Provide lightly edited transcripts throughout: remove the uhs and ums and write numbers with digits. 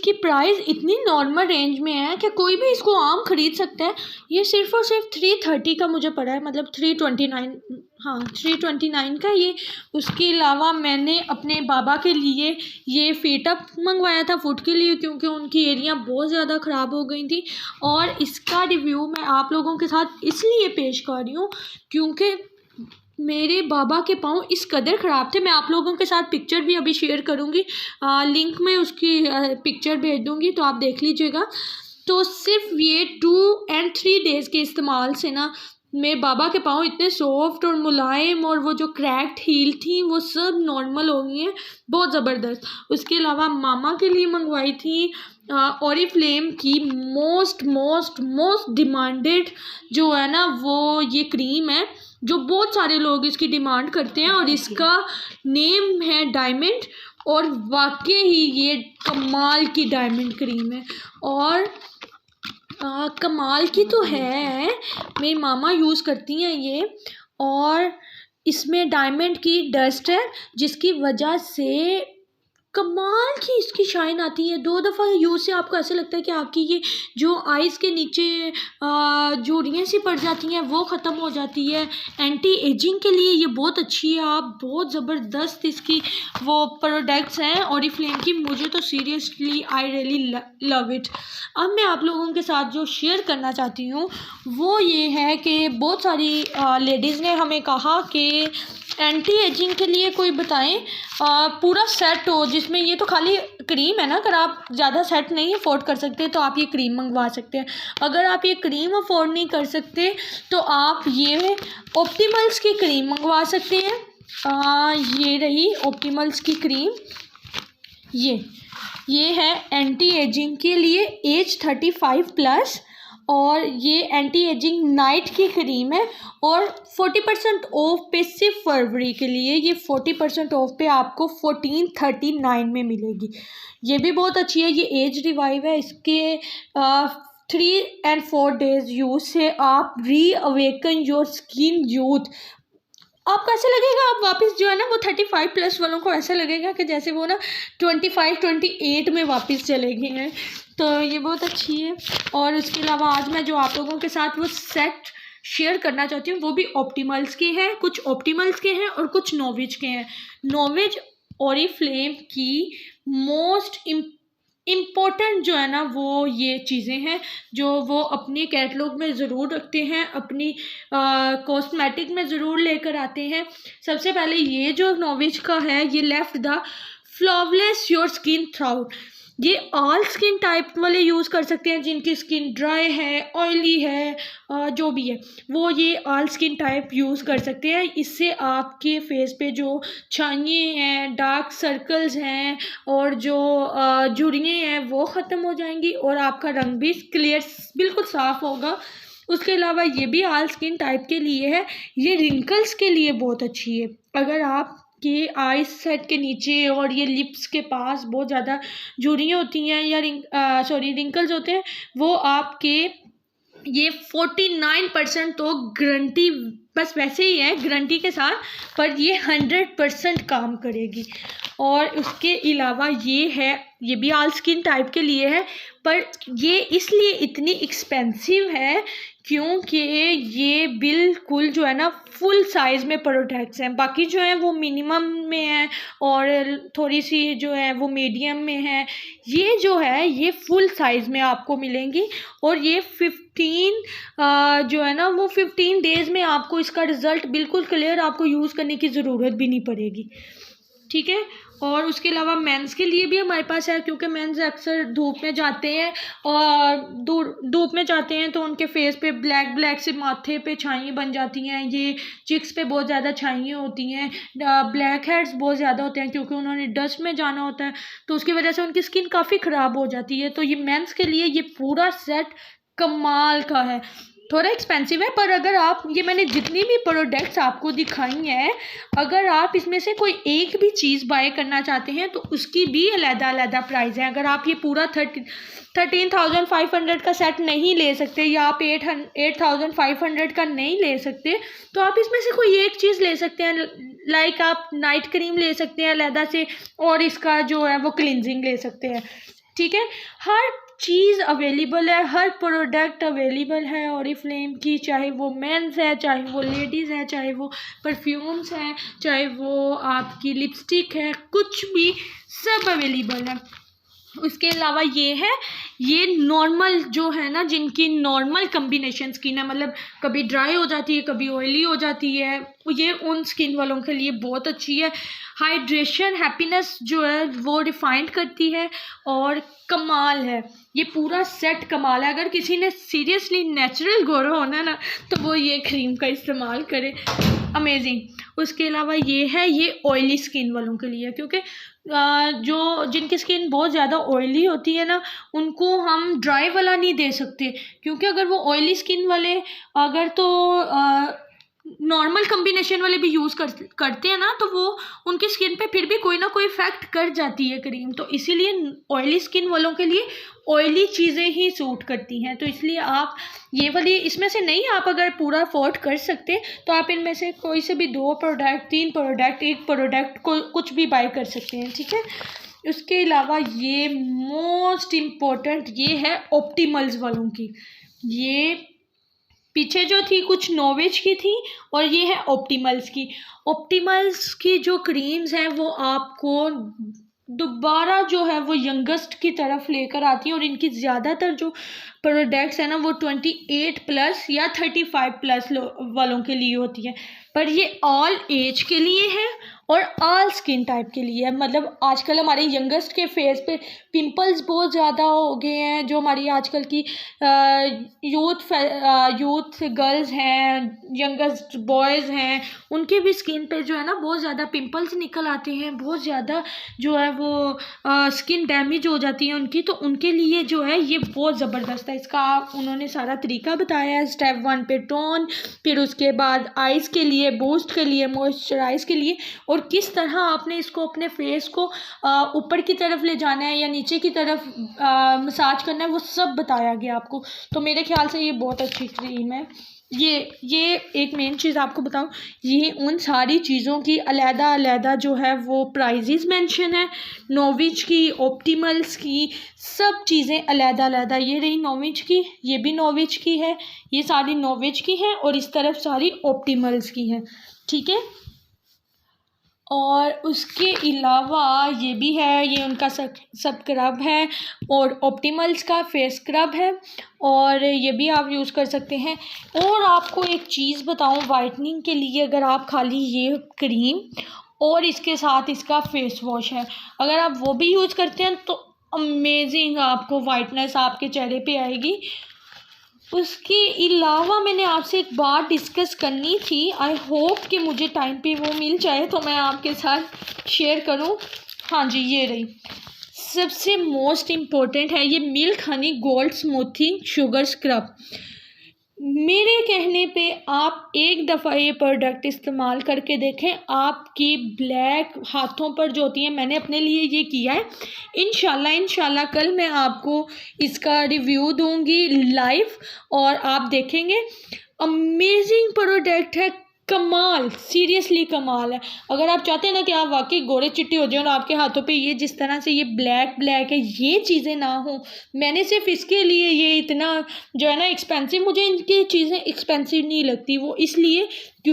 इसकी प्राइस इतनी normal range में है कि कोई भी इसको आम ख़रीद सकता है। ये सिर्फ़ और सिर्फ 330 का मुझे पड़ा है, मतलब 329, हाँ 329 का ये। उसके अलावा मैंने अपने बाबा के लिए ये फेटअप मंगवाया था फुट के लिए, क्योंकि उनकी एरियाँ बहुत ज़्यादा ख़राब हो गई थी। और इसका रिव्यू मैं आप लोगों के साथ इसलिए पेश कर रही हूँ क्योंकि मेरे बाबा के पाँव इस कदर ख़राब थे। मैं आप लोगों के साथ पिक्चर भी अभी शेयर करूँगी, लिंक में उसकी पिक्चर भेज दूँगी, तो आप देख लीजिएगा। तो सिर्फ ये 2 और 3 डेज़ के इस्तेमाल से ना मेरे बाबा के पाँव इतने सॉफ्ट और मुलायम, और वो जो क्रैक्ड हील थी वो सब नॉर्मल हो गई हैं, बहुत ज़बरदस्त। उसके अलावा मामा के लिए मंगवाई थी ओरिफ्लेम की मोस्ट डिमांडेड जो है ना वो ये क्रीम है, जो बहुत सारे लोग इसकी डिमांड करते हैं, और इसका नेम है डायमंड। और वाकई ही ये कमाल की डायमंड क्रीम है, और कमाल की तो है। मेरी मामा यूज़ करती हैं ये, और इसमें डायमंड की डस्ट है जिसकी वजह से कमाल की इसकी शाइन आती है। 2 दफ़ा यूज़ से आपको ऐसा लगता है कि आपकी ये जो आइज़ के नीचे झुर्रियाँ सी पड़ जाती हैं वो ख़त्म हो जाती है। एंटी एजिंग के लिए ये बहुत अच्छी है। आप बहुत ज़बरदस्त इसकी वो प्रोडक्ट्स हैं ओरिफ्लेम की। मुझे तो seriously I really love it. अब मैं आप लोगों के साथ जो शेयर करना चाहती हूँ वो ये है कि बहुत सारी लेडीज़ ने हमें कहा कि एंटी एजिंग के लिए कोई बताएं पूरा सेट हो, जिसमें ये तो खाली क्रीम है ना, अगर आप ज़्यादा सेट नहीं अफोर्ड कर सकते तो आप ये क्रीम मंगवा सकते हैं। अगर आप ये क्रीम अफोर्ड नहीं कर सकते तो आप ये ऑप्टिमल्स की क्रीम मंगवा सकते हैं। ये रही ऑप्टिमल्स की क्रीम। ये है एंटी एजिंग के लिए एज 35+, और ये एंटी एजिंग नाइट की क्रीम है, और 40% ऑफ पे सिर्फ फरवरी के लिए। ये 40% ऑफ पे आपको 1439 में मिलेगी। ये भी बहुत अच्छी है। ये एज रिवाइव है। इसके 3 और 4 डेज़ यूज़ से आप री अवेकन योर स्किन यूथ। आपको ऐसा लगेगा आप वापस जो है ना वो 35+ वालों को ऐसा लगेगा कि जैसे वो ना 25-28 में वापस चले गए हैं। तो ये बहुत अच्छी है। और उसके अलावा आज मैं जो आप लोगों के साथ वो सेट शेयर करना चाहती हूँ वो भी ऑप्टिमल्स के हैं। कुछ ऑप्टिमल्स के हैं और कुछ नोविज के हैं। नोविज ओरिफ्लेम की मोस्ट इम्पोर्टेंट जो है ना वो ये चीज़ें हैं जो वो अपने कैटलॉग में ज़रूर रखते हैं, अपनी कॉस्मेटिक में ज़रूर लेकर आते हैं। सबसे पहले ये जो नोविज का है ये left the flawless your skin throughout. ये ऑल स्किन टाइप वाले यूज़ कर सकते हैं, जिनकी स्किन ड्राई है, ऑयली है, जो भी है वो ये ऑल स्किन टाइप यूज़ कर सकते हैं। इससे आपके फेस पे जो छाइयाँ हैं, डार्क सर्कल्स हैं और जो झुर्रियाँ हैं वो ख़त्म हो जाएंगी, और आपका रंग भी क्लियर बिल्कुल साफ़ होगा। उसके अलावा ये भी ऑल स्किन टाइप के लिए है। ये रिंकल्स के लिए बहुत अच्छी है। अगर आप के आइज सेट के नीचे और ये लिप्स के पास बहुत ज़्यादा झुर्रियाँ होती हैं या रिंकल्स होते हैं, वो आपके ये 49% तो गारंटी बस वैसे ही है गारंटी के साथ, पर ये 100% काम करेगी। और उसके अलावा ये भी ऑल स्किन टाइप के लिए है, पर ये इसलिए इतनी एक्सपेंसिव है क्योंकि ये बिल्कुल जो है ना फुल साइज़ में प्रोडक्ट्स हैं। बाकी जो है वो मिनिमम में है और थोड़ी सी जो है वो मीडियम में है। ये जो है ये फुल साइज़ में आपको मिलेंगी, और ये 15 जो है ना वो 15 डेज़ में आपको इसका रिज़ल्ट बिल्कुल क्लियर, आपको यूज़ करने की ज़रूरत भी नहीं पड़ेगी। ठीक है। और उसके अलावा मेंस के लिए भी हमारे पास है, क्योंकि मेंस अक्सर धूप में जाते हैं और धूप में जाते हैं तो उनके फेस पे ब्लैक से माथे पे छाइयाँ बन जाती हैं। ये चिक्स पे बहुत ज़्यादा छाइयाँ होती हैं, ब्लैक हेड्स बहुत ज़्यादा होते हैं क्योंकि उन्होंने डस्ट में जाना होता है, तो उसकी वजह से उनकी स्किन काफ़ी ख़राब हो जाती है। तो ये मेंस के लिए ये पूरा सेट कमाल का है। थोड़ा एक्सपेंसिव है, पर अगर आप ये मैंने जितनी भी प्रोडक्ट्स आपको दिखाई हैं, अगर आप इसमें से कोई एक भी चीज़ बाय करना चाहते हैं तो उसकी भी अलग-अलग प्राइस है। अगर आप ये पूरा 13,500 का सेट नहीं ले सकते या आप 8,500 का नहीं ले सकते, तो आप इसमें से कोई एक चीज़ ले सकते हैं। लाइक आप नाइट क्रीम ले सकते हैं अलग से, और इसका जो है वो क्लिनजिंग ले सकते हैं। ठीक है, हर चीज़ अवेलेबल है, हर प्रोडक्ट अवेलेबल है ओरिफ्लेम की, चाहे वो मेंस है, चाहे वो लेडीज़ है, चाहे वो परफ्यूम्स हैं, चाहे वो आपकी लिपस्टिक है, कुछ भी सब अवेलेबल है। उसके अलावा ये है, ये नॉर्मल जो है ना, जिनकी नॉर्मल कम्बिनेशन स्किन है, मतलब कभी ड्राई हो जाती है, कभी ऑयली हो जाती है, ये उन स्किन वालों के लिए बहुत अच्छी है। हाइड्रेशन हैप्पीनेस जो है वो रिफाइंड करती है और कमाल है, ये पूरा सेट कमाल है। अगर किसी ने सीरियसली नेचुरल गोरा होना ना तो वो ये क्रीम का इस्तेमाल करे, अमेजिंग। उसके अलावा ये है, ये ऑयली स्किन वालों के लिए, क्योंकि जो जिनकी स्किन बहुत ज़्यादा ऑयली होती है ना, उनको हम ड्राई वाला नहीं दे सकते, क्योंकि अगर वो ऑयली स्किन वाले अगर तो नॉर्मल कम्बिनेशन वाले भी यूज़ करते हैं ना, तो वो उनकी स्किन पे फिर भी कोई ना कोई इफेक्ट कर जाती है क्रीम। तो इसीलिए ऑयली स्किन वालों के लिए ऑयली चीज़ें ही सूट करती हैं। तो इसलिए आप ये वाली, इसमें से नहीं आप अगर पूरा अफोर्ड कर सकते तो आप इनमें से कोई से भी 2 प्रोडक्ट, 3 प्रोडक्ट, 1 प्रोडक्ट को कुछ भी बाय कर सकते हैं, ठीक है। उसके अलावा ये मोस्ट इम्पोर्टेंट ये है ऑप्टिमल्स वालों की। ये पीछे जो थी कुछ नोविच की थी और ये है ऑप्टिमल्स की। ऑप्टिमल्स की जो क्रीम्स हैं वो आपको दोबारा जो है वो यंगस्ट की तरफ लेकर आती है, और इनकी ज़्यादातर जो प्रोडक्ट्स हैं ना वो 28 प्लस या 35 प्लस वालों के लिए होती है, पर ये ऑल एज के लिए है और ऑल स्किन टाइप के लिए है। मतलब आजकल हमारे यंगस्ट के फेस पे पिंपल्स बहुत ज़्यादा हो गए हैं, जो हमारी आजकल की यूथ गर्ल्स हैं, यंगस्ट बॉयज़ हैं, उनके भी स्किन पे जो है ना बहुत ज़्यादा पिंपल्स निकल आते हैं, बहुत ज़्यादा जो है वो स्किन डैमेज हो जाती है उनकी। तो उनके लिए जो है ये बहुत ज़बरदस्त है। इसका उन्होंने सारा तरीका बताया है। स्टेप 1 पे टोन, फिर उसके बाद आइज़ के लिए, बूस्ट के लिए, मॉइस्चराइज के लिए, और किस तरह आपने इसको अपने फेस को ऊपर की तरफ ले जाना है या नीचे की तरफ मसाज करना है, वो सब बताया गया आपको। तो मेरे ख्याल से ये बहुत अच्छी क्रीम है। ये एक मेन चीज़ आपको बताऊं, ये उन सारी चीज़ों की अलग-अलग जो है वो प्राइजेस मेंशन है। नोविच की, ऑप्टिमल्स की, सब चीज़ें अलग-अलग। ये रही नोविच की, ये भी नोविच की है, ये सारी नोविच की हैं, और इस तरफ सारी ऑप्टिमल्स की हैं, ठीक है। और उसके अलावा ये भी है, ये उनका सब स्क्रब है, और ऑप्टिमल्स का फेस स्क्रब है, और ये भी आप यूज़ कर सकते हैं। और आपको एक चीज़ बताऊं, वाइटनिंग के लिए अगर आप खाली ये क्रीम और इसके साथ इसका फेस वॉश है, अगर आप वो भी यूज़ करते हैं तो अमेजिंग आपको वाइटनेस आपके चेहरे पे आएगी। उसके अलावा मैंने आपसे एक बात डिस्कस करनी थी, आई होप कि मुझे टाइम पे वो मिल जाए तो मैं आपके साथ शेयर करूं। हाँ जी, ये रही सबसे मोस्ट इम्पोर्टेंट है, ये milk Honey gold smoothing sugar scrub. मेरे कहने पे आप एक दफ़ा ये प्रोडक्ट इस्तेमाल करके देखें, आपकी ब्लैक हाथों पर जो होती है, मैंने अपने लिए ये किया है। इंशाल्लाह कल मैं आपको इसका रिव्यू दूंगी लाइव, और आप देखेंगे अमेजिंग प्रोडक्ट है, कमाल, सीरियसली कमाल है। अगर आप चाहते हैं ना कि आप वाकई गोरे चिट्टे हो जाए और आपके हाथों पे ये जिस तरह से ये ब्लैक है, ये चीज़ें ना हो, मैंने सिर्फ इसके लिए ये इतना जो है ना एक्सपेंसिव, मुझे इनकी चीज़ें एक्सपेंसिव नहीं लगती, वो इसलिए कि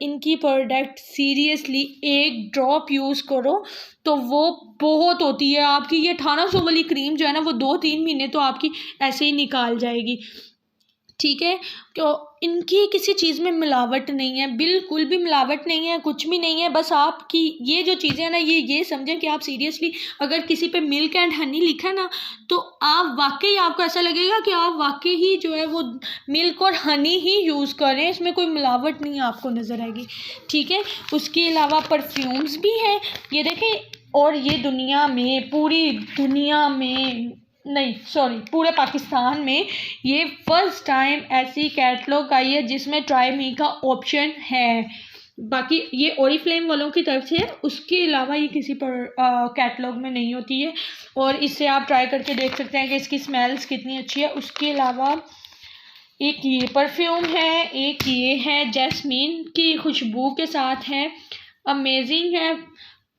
इनकी प्रोडक्ट सीरियसली एक ड्रॉप यूज़ करो तो वो बहुत होती है। आपकी ये 1800 वाली क्रीम जो है ना वो 2-3 महीने तो आपकी ऐसे ही निकाल जाएगी, ठीक है। तो इनकी किसी चीज़ में मिलावट नहीं है, बिल्कुल भी मिलावट नहीं है, कुछ भी नहीं है। बस आपकी ये जो चीज़ें हैं ना, ये समझें कि आप सीरियसली अगर किसी पे मिल्क एंड हनी लिखा है ना, तो आप वाकई, आपको ऐसा लगेगा कि आप वाकई ही जो है वो मिल्क और हनी ही यूज़ करें, इसमें कोई मिलावट नहीं आपको नज़र आएगी, ठीक है। उसके अलावा परफ्यूम्स भी हैं, ये देखें, और ये दुनिया में, पूरी दुनिया में नहीं, सॉरी, पूरे पाकिस्तान में ये फर्स्ट टाइम ऐसी कैटलॉग आई है जिसमें ट्राई मी का ऑप्शन है। बाकी ये ओरिफ्लेम वालों की तरफ से है, उसके अलावा ये किसी पर कैटलॉग में नहीं होती है, और इससे आप ट्राई करके देख सकते हैं कि इसकी स्मेल्स कितनी अच्छी है। उसके अलावा एक ये परफ्यूम है, एक ये है जैस्मीन की खुशबू के साथ है, अमेजिंग है।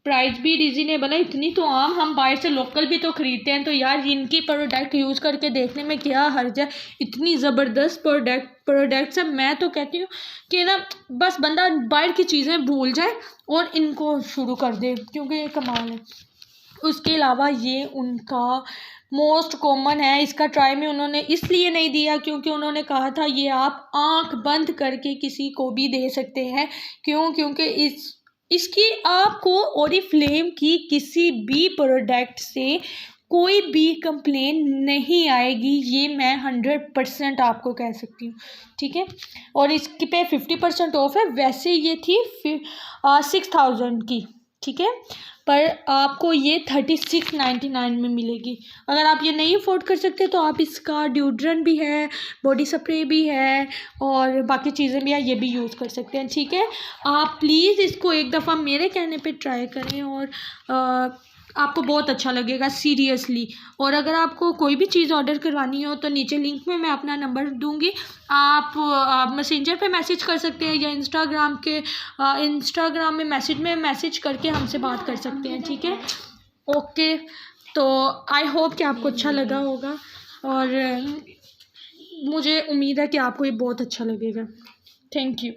प्राइस भी रीज़नेबल है, इतनी तो आम, हम बाहर से लोकल भी तो ख़रीदते हैं, तो यार इनकी प्रोडक्ट यूज़ करके देखने में क्या हर्ज है। इतनी ज़बरदस्त प्रोडक्ट्स है। मैं तो कहती हूँ कि ना बस बंदा बाहर की चीज़ें भूल जाए और इनको शुरू कर दे, क्योंकि ये कमाल है। उसके अलावा ये उनका मोस्ट कॉमन है। इसका ट्राई में उन्होंने इसलिए नहीं दिया क्योंकि उन्होंने कहा था ये आप आंख बंद करके किसी को भी दे सकते हैं। क्यों? क्योंकि इसकी आपको ओरिफ्लेम की किसी भी प्रोडक्ट से कोई भी कंप्लेन नहीं आएगी, ये मैं 100% आपको कह सकती हूँ, ठीक है। और इसके पे 50% ऑफ है। वैसे ये थी 6000 की, ठीक है, पर आपको ये 3699 में मिलेगी। अगर आप ये नहीं अफोर्ड कर सकते तो आप इसका ड्यूड्रेंट भी है, बॉडी स्प्रे भी है और बाकी चीज़ें भी है, ये भी यूज़ कर सकते हैं, ठीक है। आप प्लीज़ इसको एक दफ़ा मेरे कहने पे ट्राई करें और आपको बहुत अच्छा लगेगा सीरियसली। और अगर आपको कोई भी चीज़ ऑर्डर करवानी हो तो नीचे लिंक में मैं अपना नंबर दूंगी, आप मैसेंजर पे मैसेज कर सकते हैं या इंस्टाग्राम में मैसेज करके हमसे बात कर सकते हैं, ठीक है। ओके, तो आई होप कि आपको अच्छा लगा होगा और मुझे उम्मीद है कि आपको ये बहुत अच्छा लगेगा। Thank you.